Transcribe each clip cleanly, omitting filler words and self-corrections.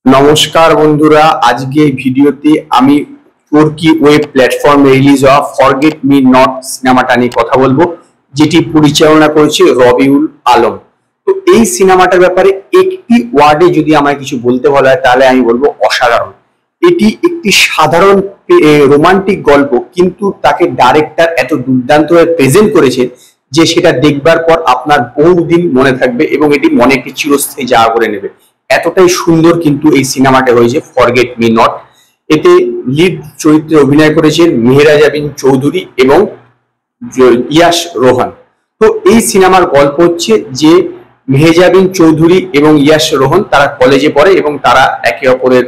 নমস্কার বন্ধুরা, আজকে এই ভিডিওতে আমি তুর্কি ওয়েব প্ল্যাটফর্মে রিলিজ হওয়া ফরগেট মি নট সিনেমাটা নিয়ে কথা বলবো, যেটি পরিচালনা করেছে রবিউল আলম। তো এই সিনেমাটার ব্যাপারে একটি ওয়ার্ডে যদি আমায় কিছু বলতে বলা হয় তাহলে আমি বলবো অসাধারণ। এটি একটি সাধারণ রোমান্টিক গল্প, কিন্তু তাকে ডাইরেক্টর এত দুর্দান্তভাবে প্রেজেন্ট করেছে যে সেটা দেখবার পর আপনার বহুদিন মনে থাকবে এবং এটি মনে একটি চিরস্থায়ী জায়গা করে নেবে। এতটাই সুন্দর কিন্তু এই সিনেমাটা হয়েছে ফরগেট মি নট। এতে লিড চরিত্রে অভিনয় করেছেন মেহরাজাবিন চৌধুরী এবং ইয়াশ রোহান। তো এই সিনেমার গল্প হচ্ছে যে মেহজাবিন চৌধুরী এবং ইয়াশ রোহন তারা কলেজে পড়ে এবং তারা একে অপরের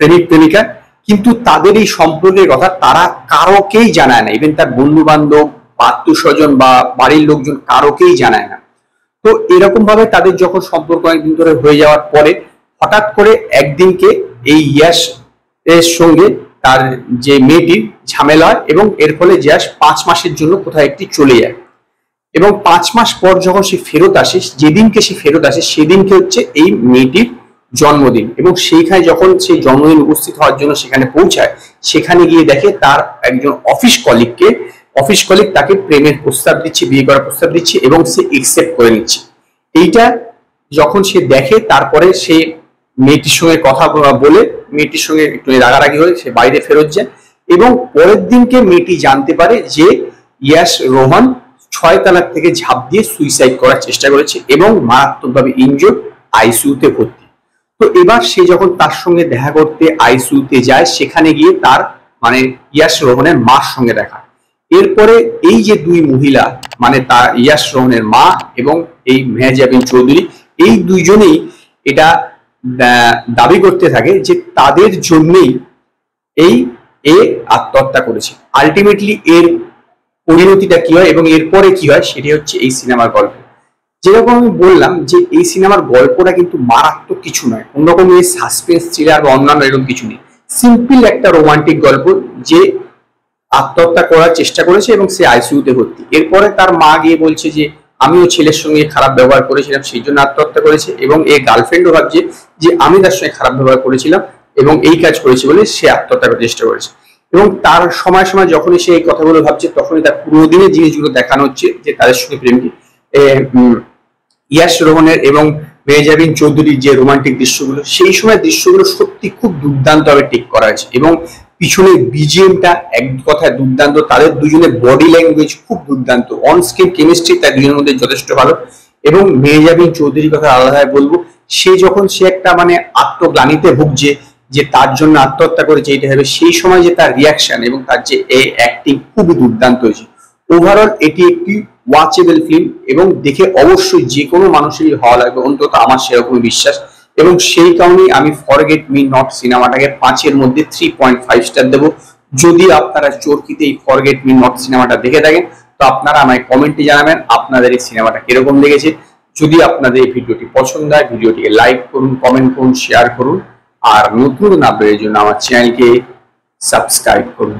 প্রেমিক প্রেমিকা, কিন্তু তাদের এই সম্পর্কের কথা তারা কারোকেই জানায় না, ইভেন তার বন্ধু বান্ধব, আত্মীয় স্বজন বা বাড়ির লোকজন কারোকেই জানায় না। তো এরকম ভাবে তাদের যখন সম্পর্ক অনেকদিন ধরে হয়ে যাওয়ার পরে হঠাৎ করে একদিনকে এই ইয়াশ এর সঙ্গে তার যে মেয়েটির ঝামেলা হয় এবং এর ফলে ইয়াশ 5 মাসের জন্য কোথায় একটি চলে যায় এবং 5 মাস পর যখন সে ফেরত আসে, যেদিনকে সে ফেরত আসে সেদিনকে হচ্ছে এই মেয়েটির জন্মদিন এবং সেইখানে যখন সেই জন্মদিন উপস্থিত হওয়ার জন্য সেখানে পৌঁছায়, সেখানে গিয়ে দেখে তার একজন অফিস কলিগ তাকে প্রেমের প্রস্তাব দিচ্ছে, বিয়ে করার প্রস্তাব দিচ্ছে এবং সে একসেপ্ট করে নিচ্ছে। এইটা যখন সে দেখে তারপরে সে মেয়েটির সঙ্গে কথা বলে মেয়েটির সঙ্গে একটু রাগারাগি হয়ে সে বাইরে ফেরত যায় এবং পরের দিনকে মেয়েটি জানতে পারে যে ইয়াশ রোহান 6 তালাক থেকে ঝাঁপ দিয়ে সুইসাইড করার চেষ্টা করেছে এবং মারাত্মকভাবে ইনজুর্ড, আইসিইউতে ভর্তি। তো এবার সে যখন তার সঙ্গে দেখা করতে আইসিইউতে যায়, সেখানে গিয়ে তার মানে ইয়াশ রোহানের মার সঙ্গে দেখা। এরপরে এই যে দুই মহিলা মানে তার ইয়াশ রোহানের মা এবং এই মেহজাবিন চৌধুরী, এই দুইজনেই এটা দাবি করতে থাকে যে তাদের জন্যই এ আত্মহত্যা করেছে। আলটিমেটলি এর পরিণতিটা কি হয় এবং এরপরে কি হয় সেটি হচ্ছে এই সিনেমার গল্প। যেরকম আমি বললাম যে এই সিনেমার গল্পটা কিন্তু মারাত্মক কিছু নয়, কোনোরকম সাসপেন্স থ্রিলার বা অন্যান্য এরকম কিছু নেই। সিম্পল একটা রোমান্টিক গল্প যে আত্মহত্যা করার চেষ্টা করেছে এবং সে আইসিইউতে ভর্তি। এরপরে তার মা গিয়ে বলছে যে আমিও ছেলের সঙ্গে খারাপ ব্যবহার করেছিলাম, সেই জন্য আত্মহত্যা করেছে এবং এই গার্লফ্রেন্ডও ভাবছে যে আমি তার সঙ্গে খারাপ ব্যবহার করেছিলাম এবং এই কাজ করেছি বলে সে আত্মহত্যা করার চেষ্টা করেছে। এবং তার সময় সময় যখনই সে এই কথাগুলো ভাবছে তখনই তার পুরোনো দিনের জিনিসগুলো দেখানো হচ্ছে যে তাদের সঙ্গে প্রেমটি ইয়াশ রোহনের এবং মেহজাবিন চৌধুরীর যে রোমান্টিক দৃশ্যগুলো, সেই সময় দৃশ্যগুলো সত্যি খুব দুর্দান্তভাবে টেক করা হয়েছে এবং পিছনের বিজিএমটা এক কথায় দুর্দান্ত। তাদের দুজনের বডি ল্যাঙ্গুয়েজ খুব দুর্দান্ত, অন স্ক্রিন কেমিস্ট্রি তার দুজনের মধ্যে যথেষ্ট ভালো। এবং মেহজাবিন চৌধুরীর কথা আলাদাভাবে বলবো, সে যখন সে একটা মানে আত্মগ্লানিতে ভুগছে যে তার জন্য আত্মহত্যা করেছে এইটা হবে, সেই সময় যে তার রিয়াকশন এবং তার যে এই অ্যাক্টিং খুবই দুর্দান্ত হয়েছে। ওভারঅল এটি একটি ওয়াচেবল ফিল্ম এবং দেখে অবশ্যই যে কোনো মানুষেরই ভালো লাগবে, অন্তত আমার সেরকম বিশ্বাস। এবং সেই কারণেই আমি ফরগেট মি নট সিনেমাটাকে 5-এর মধ্যে 3.5 স্টার দেবো। যদি আপনারা চরকিতে এই ফরগেট মি নট সিনেমাটা দেখে থাকেন তো আপনারা আমায় কমেন্টে জানাবেন আপনাদের এই সিনেমাটা কিরকম লেগেছে। যদি আপনাদের এই ভিডিওটি পছন্দ হয় ভিডিওটিকে লাইক করুন, কমেন্ট করুন, শেয়ার করুন আর নতুন আপডেটের জন্য আমার চ্যানেলকে সাবস্ক্রাইব করুন।